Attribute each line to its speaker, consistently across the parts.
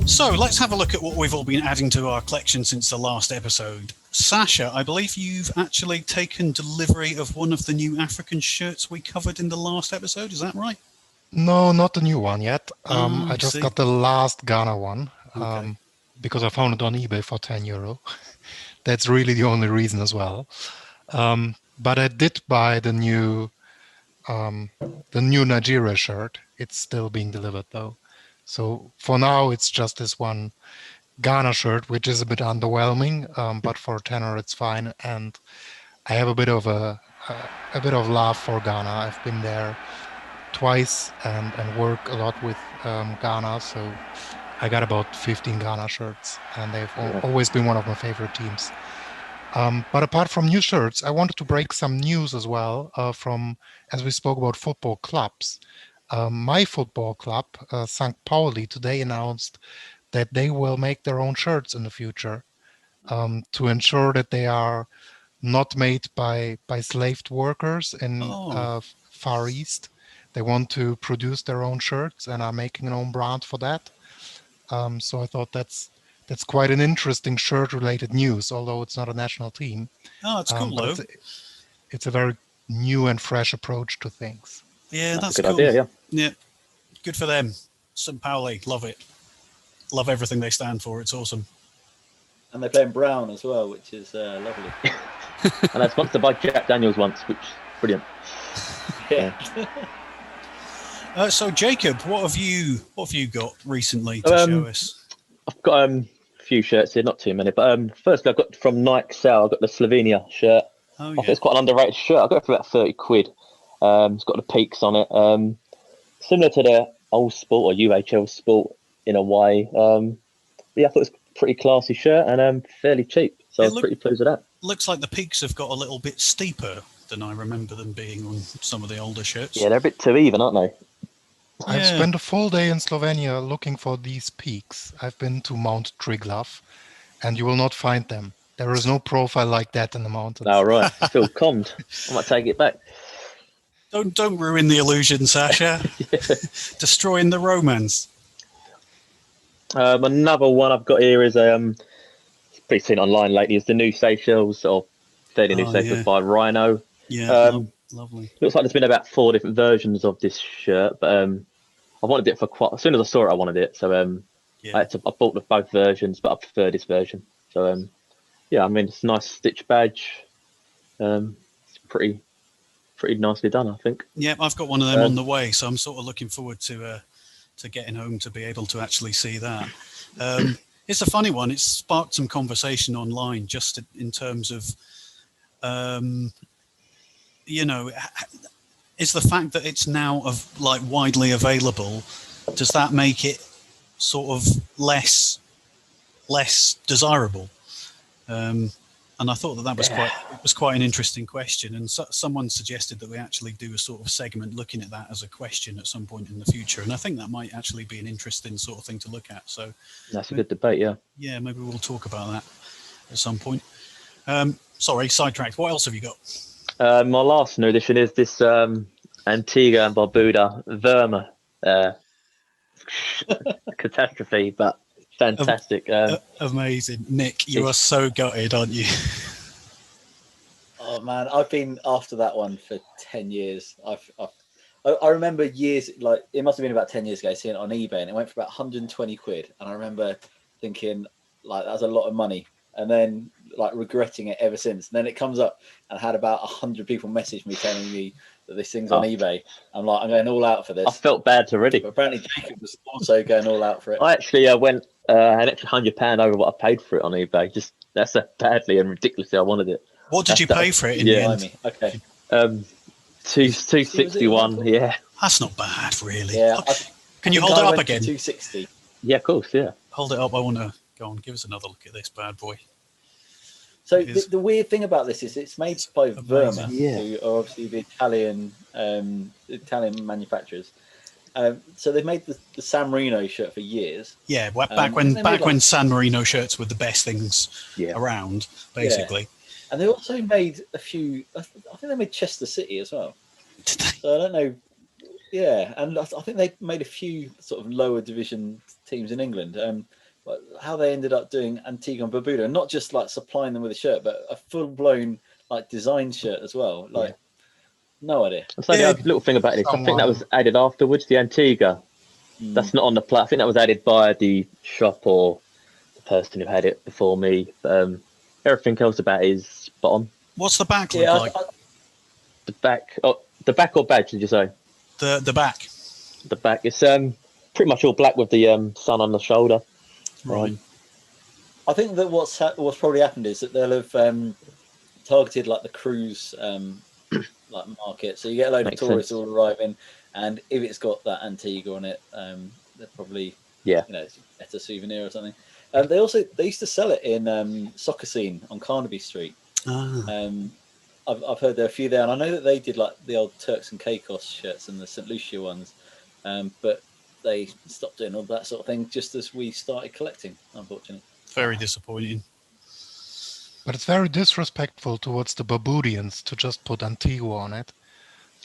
Speaker 1: So let's have a look at what we've all been adding to our collection since the last episode. Sasha, I believe you've actually taken delivery of one of the new African shirts we covered in the last episode. Is that right?
Speaker 2: No, not the new one yet. I
Speaker 1: I
Speaker 2: just
Speaker 1: see.
Speaker 2: got the last Ghana one
Speaker 1: Okay.
Speaker 2: because I found it on eBay for €10. That's really the only reason as well. But I did buy the new Nigeria shirt. It's still being delivered though. So for now, it's just this one Ghana shirt, which is a bit underwhelming, but for a tenner, it's fine. And I have a bit of love for Ghana. I've been there twice and work a lot with Ghana, so I got about 15 Ghana shirts, and they've always been one of my favorite teams. But apart from new shirts, I wanted to break some news as well from, as we spoke about football clubs. My football club, St. Pauli, today announced that they will make their own shirts in the future to ensure that they are not made by slaved workers in Far East. They want to produce their own shirts and are making an own brand for that. So I thought that's quite an interesting shirt-related news, although it's not a national team.
Speaker 1: Oh, that's cool, though.
Speaker 2: It's a very new and fresh approach to things.
Speaker 1: Yeah, that's
Speaker 3: a good
Speaker 1: cool.
Speaker 3: idea,
Speaker 1: yeah, good for them. St. Pauli, love it. Love everything they stand for. It's awesome.
Speaker 4: And they play in brown as well, which is lovely.
Speaker 3: And I sponsored by Jack Daniels once, which is brilliant.
Speaker 4: Yeah.
Speaker 1: So Jacob, what have you got recently to show us?
Speaker 3: I've got a few shirts here, not too many, but firstly I've got from Nike Sale, I've got the Slovenia shirt.
Speaker 1: Oh,
Speaker 3: I
Speaker 1: yeah.
Speaker 3: think it's quite an underrated shirt. I got it for about 30 quid. It's got the peaks on it. Similar to the old Sport or UHL Sport in a way. Yeah, I thought it was a pretty classy shirt and fairly cheap. So I was pretty pleased with that.
Speaker 1: Looks like the peaks have got a little bit steeper than I remember them being on some of the older shirts.
Speaker 3: Yeah, they're a bit too even, aren't they?
Speaker 2: I've spent a full day in Slovenia looking for these peaks. I've been to Mount Triglav, and you will not find them. There is no profile like that in the mountains.
Speaker 3: Oh, right. I feel conned. I might take it back.
Speaker 1: Don't ruin the illusion, Sasha. Destroying the romance.
Speaker 3: Another one I've got here is it's pretty seen online lately. Is the new Seychelles or fairly new Seychelles by Rhino.
Speaker 1: Yeah, lovely.
Speaker 3: Looks like there's been about 4 different versions of this shirt, but I wanted it for quite. As soon as I saw it, I wanted it. So I bought both versions, but I prefer this version. So yeah, I mean it's a nice stitch badge. It's pretty nicely done, I think.
Speaker 1: Yeah, I've got one of them on the way, so I'm sort of looking forward to getting home to be able to actually see that. It's a funny one. It's sparked some conversation online just in terms of, is the fact that it's now widely available, does that make it sort of less desirable? And I thought that was quite an interesting question. And someone suggested that we actually do a sort of segment looking at that as a question at some point in the future. And I think that might actually be an interesting sort of thing to look at. So
Speaker 3: that's a good debate, yeah. Yeah,
Speaker 1: maybe we'll talk about that at some point. Sorry, sidetracked. What else have you got?
Speaker 3: My last new edition is this Antigua and Barbuda Verma catastrophe, but fantastic.
Speaker 1: Amazing. Nick, you are so gutted, aren't you?
Speaker 4: Oh man, I've been after that one for 10 years. I remember years, like it must have been about 10 years ago, seeing it on eBay, and it went for about 120 quid. And I remember thinking, like, that was a lot of money. And then like regretting it ever since. And then it comes up, and I had about 100 people message me telling me that this thing's on eBay. I'm like, I'm going all out for this.
Speaker 3: I felt bad already.
Speaker 4: But apparently Jacob was also going all out for it.
Speaker 3: I actually went an extra £100 over what I paid for it on eBay. Just that's how badly and ridiculously I wanted it.
Speaker 1: What did you pay for it in the end?
Speaker 4: Okay.
Speaker 3: 261. Yeah.
Speaker 1: That's not bad, really.
Speaker 4: Yeah.
Speaker 1: Can you hold it up again?
Speaker 4: 260.
Speaker 3: Yeah, of course. Yeah.
Speaker 1: Hold it up. I want to go on. Give us another look at this bad boy.
Speaker 4: So the weird thing about this is it's made by Verma, who are obviously the Italian manufacturers. So they've made the San Marino shirt for years.
Speaker 1: Yeah, back when San Marino shirts were the best things around, basically.
Speaker 4: Yeah. And they also made a few. I think they made Chester City as well. So I don't know. Yeah, and I think they made a few sort of lower division teams in England. But how they ended up doing Antigua and Barbuda, and not just like supplying them with a shirt, but a full blown like design shirt as well. Like, no idea.
Speaker 3: So the other little thing about this, I think that was added afterwards. The Antigua, that's not on the plat. I think that was added by the shop or the person who had it before me. Everything else about it is spot on.
Speaker 1: What's the back look like?
Speaker 3: The back or badge? Did you say?
Speaker 1: The back.
Speaker 3: The back. It's pretty much all black with the sun on the shoulder.
Speaker 1: Right.
Speaker 4: I think that what's probably happened is that they'll have targeted like the cruise like market, so you get a load of tourists all arriving, and if it's got that Antigua on it, they're probably it's a better souvenir or something. They used to sell it in Soccer Scene on Carnaby Street. I've heard there are a few there, and I know that they did like the old Turks and Caicos shirts and the St. Lucia ones, but they stopped doing all that sort of thing just as we started collecting, unfortunately.
Speaker 1: Very disappointing.
Speaker 2: But it's very disrespectful towards the Barbudians to just put Antigua on it.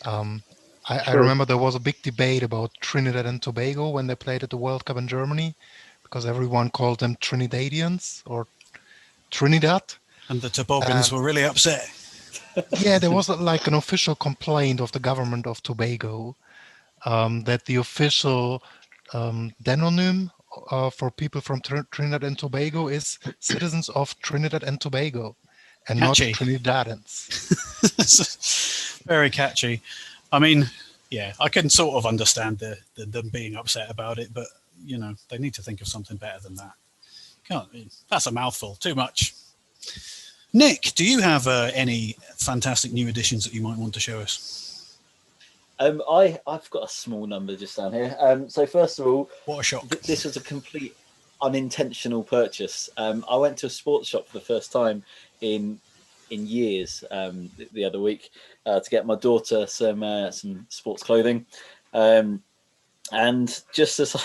Speaker 2: I remember there was a big debate about Trinidad and Tobago when they played at the World Cup in Germany, because everyone called them Trinidadians or Trinidad.
Speaker 1: And the Toboggans were really upset.
Speaker 2: Yeah, there was like an official complaint of the government of Tobago that the official demonym for people from Trinidad and Tobago is citizens of Trinidad and Tobago and
Speaker 1: catchy.
Speaker 2: Not Trinidadians.
Speaker 1: Very catchy. I mean, yeah, I can sort of understand them being upset about it, but, you know, they need to think of something better than that. That's a mouthful. Too much. Nick, do you have any fantastic new additions that you might want to show us?
Speaker 4: I've got a small number just down here. So first of all,
Speaker 1: what a shock!
Speaker 4: This was a complete unintentional purchase. I went to a sports shop for the first time in years the other week to get my daughter some sports clothing, and just as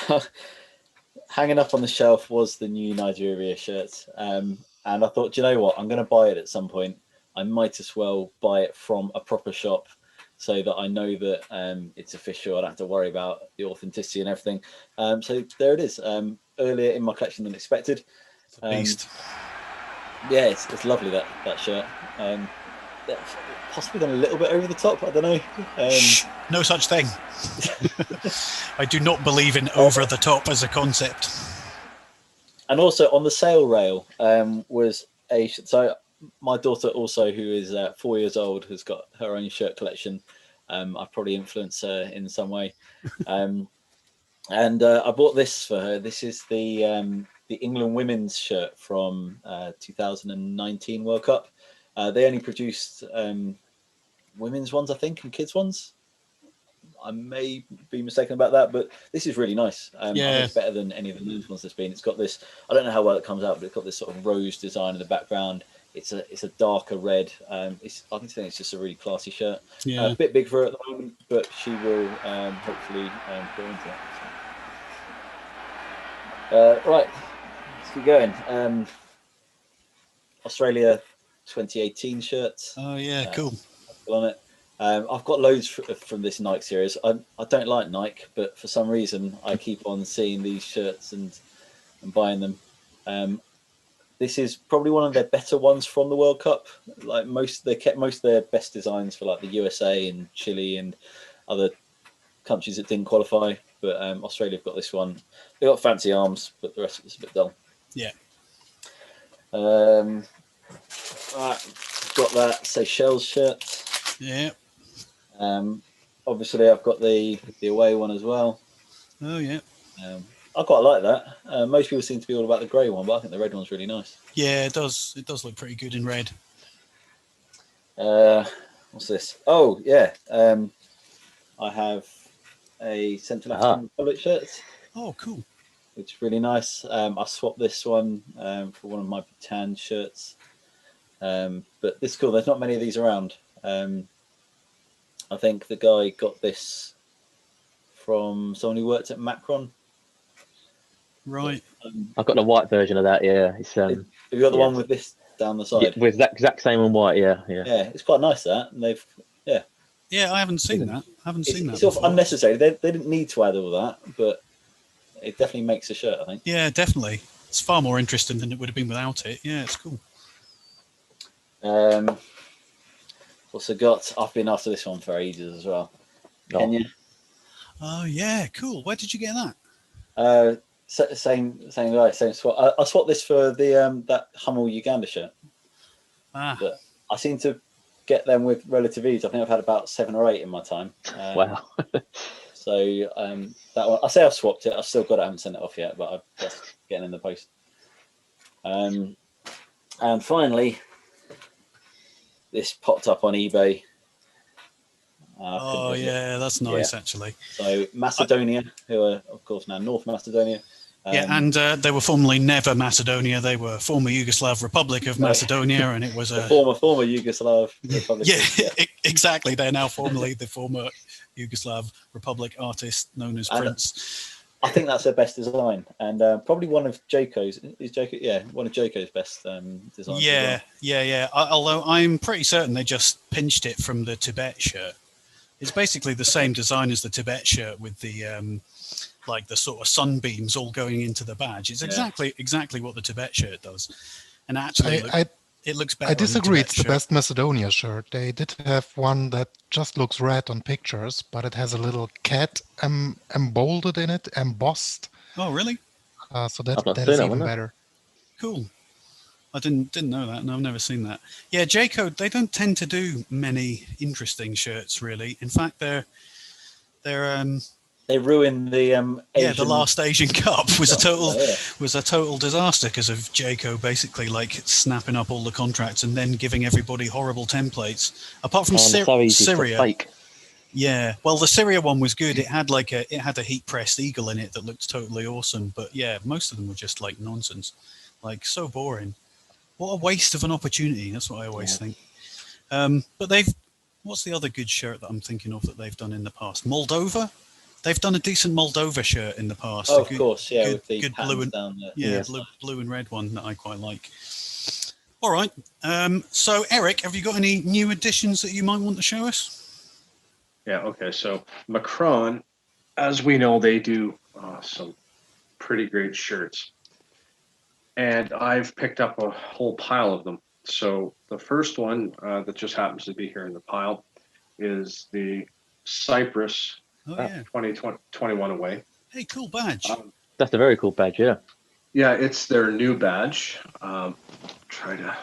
Speaker 4: hanging up on the shelf was the new Nigeria shirt, and I thought, do you know what? I'm going to buy it at some point. I might as well buy it from a proper shop, so that I know that it's official. I don't have to worry about the authenticity and everything. So there it is. Earlier in my collection than expected.
Speaker 1: It's a beast.
Speaker 4: Yeah, it's lovely, that shirt. Possibly gone a little bit over the top. I don't know.
Speaker 1: No such thing. I do not believe in over the top as a concept.
Speaker 4: And also on the sale rail was so my daughter also, who is 4 years old, has got her own shirt collection. I've probably influenced her in some way. And I bought this for her. This is the England women's shirt from 2019 World Cup. They only produced women's ones, I think, and kids ones. I may be mistaken about that, but this is really nice. I think it's better than any of the men's ones there's been. It's got this, I don't know how well it comes out, but it's got this sort of rose design in the background. It's a darker red. I think it's just a really classy shirt.
Speaker 1: Yeah.
Speaker 4: A bit big for her at the moment, but she will hopefully grow into it. Right, let's keep going. Australia 2018 shirt.
Speaker 1: Oh yeah, cool.
Speaker 4: On it. I've got loads from this Nike series. I don't like Nike, but for some reason I keep on seeing these shirts and buying them. This is probably one of their better ones from the World Cup. Like they kept most of their best designs for like the USA and Chile and other countries that didn't qualify. But Australia have got this one. They got fancy arms, but the rest of it's a bit dull.
Speaker 1: Yeah.
Speaker 4: Right, got that Seychelles shirt.
Speaker 1: Yeah.
Speaker 4: Obviously, I've got the away one as well.
Speaker 1: Oh yeah.
Speaker 4: I quite like that. Most people seem to be all about the grey one, but I think the red one's really nice.
Speaker 1: Yeah, it does. It does look pretty good in red.
Speaker 4: What's this? Oh yeah. I have a Central African Republic shirt.
Speaker 1: Oh, cool.
Speaker 4: Which is really nice. I swapped this one for one of my Bhutan shirts. But this is cool. There's not many of these around. I think the guy got this from someone who worked at Macron.
Speaker 1: Right.
Speaker 3: I've got the white version of that. Yeah, it's.
Speaker 4: Have you got the one with this down the side?
Speaker 3: Yeah, with that exact same on white. Yeah.
Speaker 4: Yeah, it's quite nice that. And they've
Speaker 1: Yeah, I haven't seen that. I haven't seen that.
Speaker 4: It's sort of
Speaker 1: before.
Speaker 4: unnecessary. They didn't need to add all that, but it definitely makes a shirt, I think.
Speaker 1: Yeah, definitely. It's far more interesting than it would have been without it. Yeah, it's cool.
Speaker 4: Also got. I've been after this one for ages as well. Kenya.
Speaker 1: Oh yeah, cool. Where did you get that?
Speaker 4: Same guy, same swap. I swapped this for the that Hummel Uganda shirt. But I seem to get them with relative ease. I think I've had about 7 or 8 in my time.
Speaker 3: Wow.
Speaker 4: So that one, I say I've swapped it. I've still got it. I haven't sent it off yet, but I'm just getting in the post. And finally, this popped up on eBay.
Speaker 1: Oh yeah, that's nice actually.
Speaker 4: So Macedonia, who are of course now North Macedonia.
Speaker 1: And they were formerly never Macedonia. They were former Yugoslav Republic of Macedonia, and it was a
Speaker 4: former Yugoslav Republic.
Speaker 1: Yeah, exactly. They're now formally the former Yugoslav Republic artist known as Prince.
Speaker 4: I think that's their best design, and probably one of Joko's. Is Joko? Yeah, one of Joko's best designs.
Speaker 1: Yeah. Although I'm pretty certain they just pinched it from the Tibet shirt. It's basically the same design as the Tibet shirt with the like the sort of sunbeams all going into the badge. It's exactly what the Tibet shirt does. And actually, it looks better.
Speaker 2: I disagree. It's the best Macedonia shirt. They did have one that just looks red on pictures, but it has a little cat embolded in it, embossed.
Speaker 1: Oh, really?
Speaker 2: So that is even better.
Speaker 1: Cool. I didn't know that, and I've never seen that. Yeah, J-Code, they don't tend to do many interesting shirts, really. In fact, they
Speaker 4: ruined the
Speaker 1: the last Asian Cup was a total disaster because of J-Code basically like snapping up all the contracts and then giving everybody horrible templates. Apart from Syria.
Speaker 3: Fake.
Speaker 1: Yeah, well, the Syria one was good. It had a heat pressed eagle in it that looked totally awesome. But yeah, most of them were just like nonsense, like so boring. What a waste of an opportunity. That's what I always think. But what's the other good shirt that I'm thinking of that they've done in the past? Moldova. They've done a decent Moldova shirt in the past.
Speaker 4: Oh, of course, yeah, with the
Speaker 1: blue and
Speaker 4: down there.
Speaker 1: Yeah, blue and red one that I quite like. All right. So Eric, have you got any new additions that you might want to show us?
Speaker 5: Yeah. Okay. So Macron, as we know, they do some pretty great shirts, and I've picked up a whole pile of them. So the first one that just happens to be here in the pile is the Cyprus 2021 away.
Speaker 1: Hey, cool badge.
Speaker 3: That's a very cool badge, yeah.
Speaker 5: Yeah, it's their new badge. Try to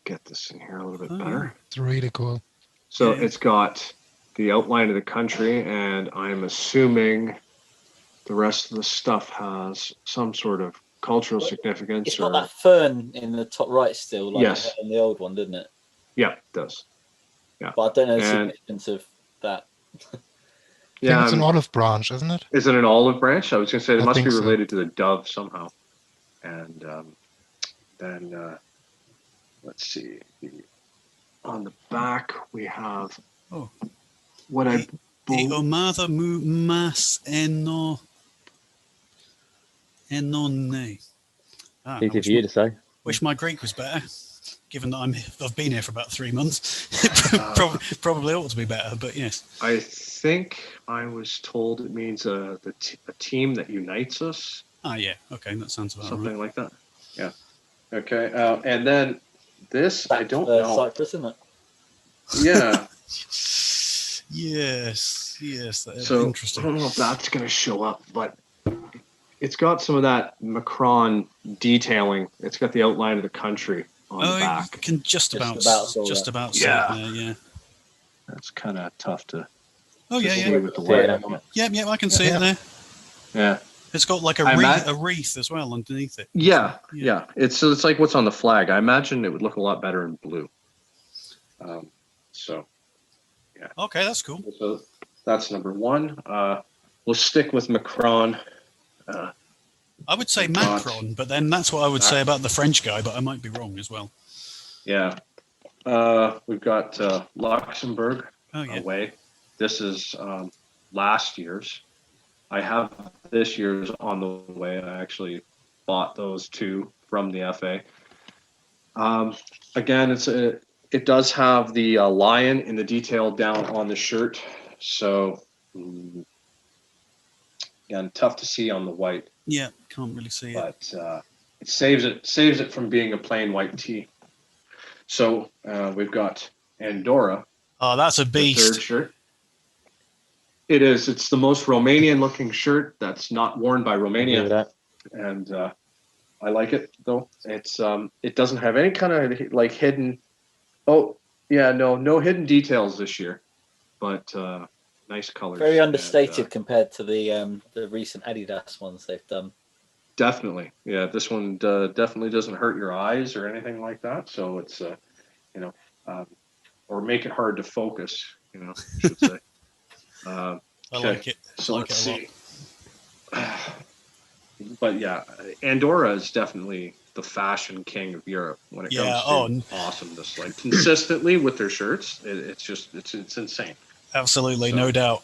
Speaker 5: get this in here a little bit better.
Speaker 2: It's really cool.
Speaker 5: So it's got the outline of the country, and I'm assuming the rest of the stuff has some sort of cultural significance.
Speaker 4: It's got that fern in the top right still, like
Speaker 5: yes.
Speaker 4: in the old one, didn't it?
Speaker 5: Yeah, it does. Yeah.
Speaker 4: But I don't know the significance of that.
Speaker 2: Yeah, it's an olive branch, isn't it?
Speaker 5: Is it an olive branch? I was going to say it must be related to the dove somehow. And then let's see. On the back we have what I believe.
Speaker 1: Omada mu mas enone.
Speaker 3: Easy for you to say.
Speaker 1: Wish my Greek was better. Given that I've been here for about 3 months, probably ought to be better. But yes,
Speaker 5: I think I was told it means a team that unites us.
Speaker 1: Ah, yeah, okay, that sounds about
Speaker 5: something
Speaker 1: right.
Speaker 5: like that. Yeah. Okay, and then this I don't know.
Speaker 4: Cyprus, isn't it?
Speaker 5: Yeah.
Speaker 1: yes, that's
Speaker 5: so
Speaker 1: interesting.
Speaker 5: I don't know if that's going to show up, but it's got some of that Macron detailing. It's got the outline of the country on the back.
Speaker 1: You can just about see it there, yeah.
Speaker 5: That's kind of tough to.
Speaker 1: Oh yeah.
Speaker 5: With the white.
Speaker 1: Yeah, I can see it there.
Speaker 5: Yeah.
Speaker 1: It's got like a wreath as well underneath it.
Speaker 5: Yeah. It's like what's on the flag. I imagine it would look a lot better in blue. So, yeah.
Speaker 1: Okay, that's cool.
Speaker 5: So that's number one. We'll stick with Macron.
Speaker 1: I would say Macron, but then that's what I would say about the French guy, but I might be wrong as well.
Speaker 5: Yeah. We've got Luxembourg away. This is last year's. I have this year's on the way. I actually bought those two from the FA. Again, it's it does have the lion in the detail down on the shirt. So again, tough to see on the white.
Speaker 1: Yeah, can't really see it.
Speaker 5: But it saves it from being a plain white tee. So we've got Andorra.
Speaker 1: Oh, that's a
Speaker 5: The
Speaker 1: beast.
Speaker 5: third shirt. It is. It's the most Romanian-looking shirt that's not worn by Romania, and I like it though. It's it doesn't have any kind of like hidden. Oh yeah, no hidden details this year, but nice colors.
Speaker 4: Very understated compared to the recent Adidas ones they've done.
Speaker 5: Definitely, yeah. This one definitely doesn't hurt your eyes or anything like that. So it's or make it hard to focus. I should say.
Speaker 1: I like it.
Speaker 5: So
Speaker 1: like
Speaker 5: let's
Speaker 1: it a lot.
Speaker 5: see. But yeah, Andorra is definitely the fashion king of Europe when it comes to awesomeness. Like consistently with their shirts, it's insane.
Speaker 1: Absolutely,
Speaker 5: So,
Speaker 1: no doubt.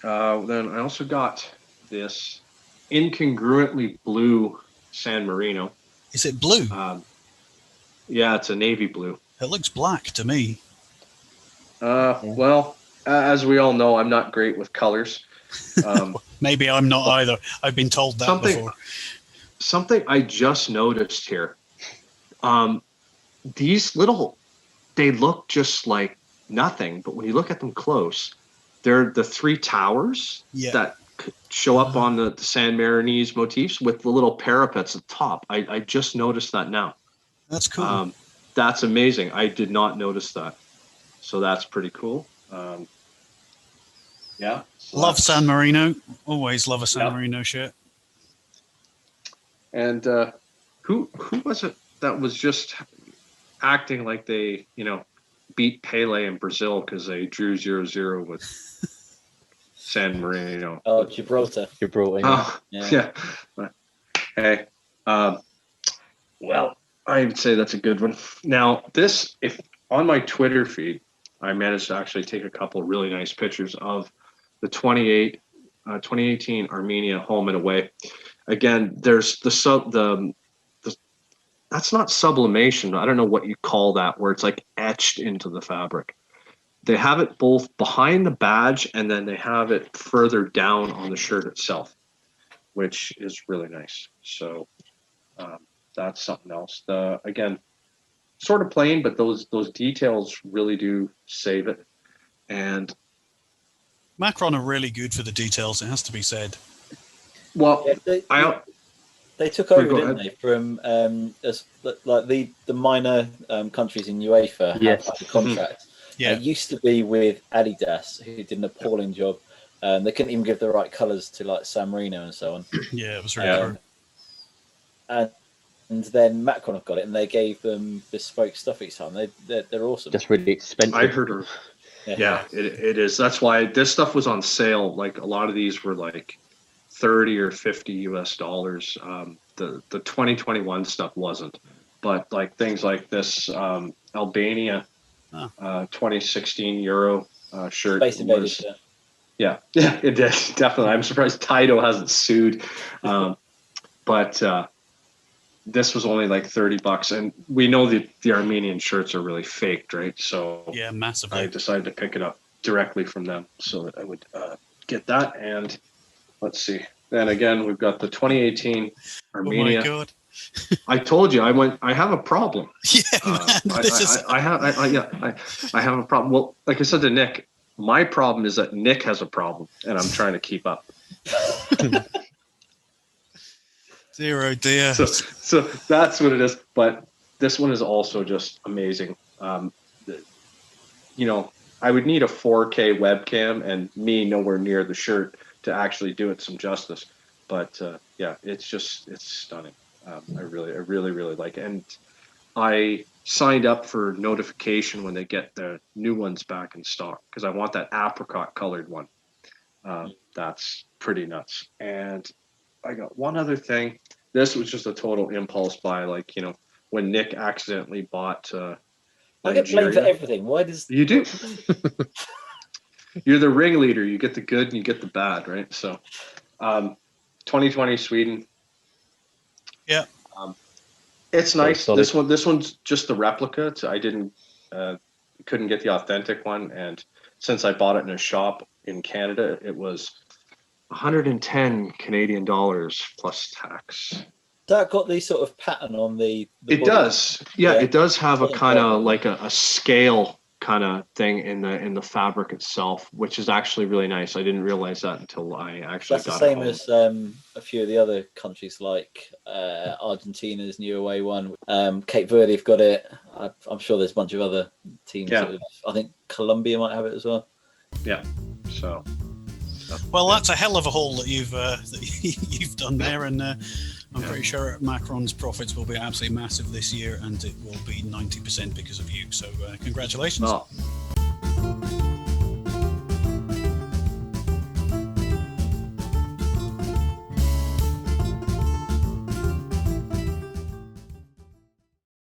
Speaker 5: Then I also got this incongruently blue San Marino.
Speaker 1: Is it blue?
Speaker 5: Yeah, it's a navy blue.
Speaker 1: It looks black to me.
Speaker 5: Well, as we all know, I'm not great with colors.
Speaker 1: Maybe I'm not either. I've been told that before.
Speaker 5: Something I just noticed here. These they look just like nothing, but when you look at them close, they're the three towers that show up on the San Marinese motifs with the little parapets at the top. I just noticed that now.
Speaker 1: That's cool.
Speaker 5: That's amazing. I did not notice that. So that's pretty cool. Yeah. So
Speaker 1: love San Marino. Always love a San Marino shirt.
Speaker 5: And who was it that was just acting like they, beat Pele in Brazil because they drew 0-0 with San Marino?
Speaker 4: Oh, Gibraltar.
Speaker 5: Oh, yeah. Hey, well, I would say that's a good one. Now, if on my Twitter feed, I managed to actually take a couple really nice pictures of the 2018 Armenia home and away. Again, there's that's not sublimation. I don't know what you call that, where it's like etched into the fabric. They have it both behind the badge and then they have it further down on the shirt itself, which is really nice. So that's something else. Again, sort of plain, but those details really do save it. And
Speaker 1: Macron are really good for the details, it has to be said.
Speaker 5: Well,
Speaker 4: they took over, didn't they, from the minor countries in UEFA had the contract.
Speaker 1: Yeah.
Speaker 4: It used to be with Adidas, who did an appalling job. They couldn't even give the right colours to like San Marino and so on.
Speaker 1: Yeah, it was really hard.
Speaker 4: And then Macron have got it, and they gave them bespoke stuff each time. They're awesome.
Speaker 3: Just really expensive.
Speaker 5: I heard. Yeah, it is. That's why this stuff was on sale. Like a lot of these were like $30 or $50. The 2021 stuff wasn't, but like things like this Albania 2016 Euro shirt.
Speaker 4: Space Invaders shirt.
Speaker 5: Yeah, it did definitely. I'm surprised Taito hasn't sued, but this was only like $30, and we know that the Armenian shirts are really faked, right? So
Speaker 1: yeah, massively.
Speaker 5: I decided to pick it up directly from them so that I would get that. And let's see. Then again, we've got the 2018 Armenia.
Speaker 1: Oh my God.
Speaker 5: I told you I have a problem.
Speaker 1: Yeah, man,
Speaker 5: I have a problem. Well, like I said to Nick, my problem is that Nick has a problem, and I'm trying to keep up.
Speaker 1: Dear, oh dear.
Speaker 5: So that's what it is. But this one is also just amazing. I would need a 4K webcam and me nowhere near the shirt to actually do it some justice. But it's stunning. I really like it. And I signed up for notification when they get the new ones back in stock because I want that apricot colored one. That's pretty nuts. And I got one other thing. This was just a total impulse buy. Like, when Nick accidentally bought
Speaker 4: I get blamed for everything. Why does
Speaker 5: you do? You're the ringleader. You get the good and you get the bad, right? So, 2020 Sweden.
Speaker 1: Yeah.
Speaker 5: It's nice.
Speaker 3: solid.
Speaker 5: This one's just the replica. I couldn't get the authentic one, and since I bought it in a shop in Canada, it was 110 Canadian dollars plus tax.
Speaker 4: That got the sort of pattern on the
Speaker 5: It
Speaker 4: body.
Speaker 5: does. Yeah, it does have a
Speaker 4: Something
Speaker 5: kind of
Speaker 4: like
Speaker 5: like a scale kind of thing in the fabric itself, which is actually really nice. I didn't realize that until I actually
Speaker 4: That's the
Speaker 5: got
Speaker 4: same
Speaker 5: it home.
Speaker 4: as a few of the other countries, like Argentina's new away one. Cape Verde have got it. I'm sure there's a bunch of other teams.
Speaker 5: Yeah.
Speaker 4: I think Colombia might have it as well.
Speaker 5: Yeah. So.
Speaker 1: Well, that's a hell of a haul that you've you've done there, and I'm pretty sure Macron's profits will be absolutely massive this year, and it will be 90% because of you. So congratulations.
Speaker 5: Oh,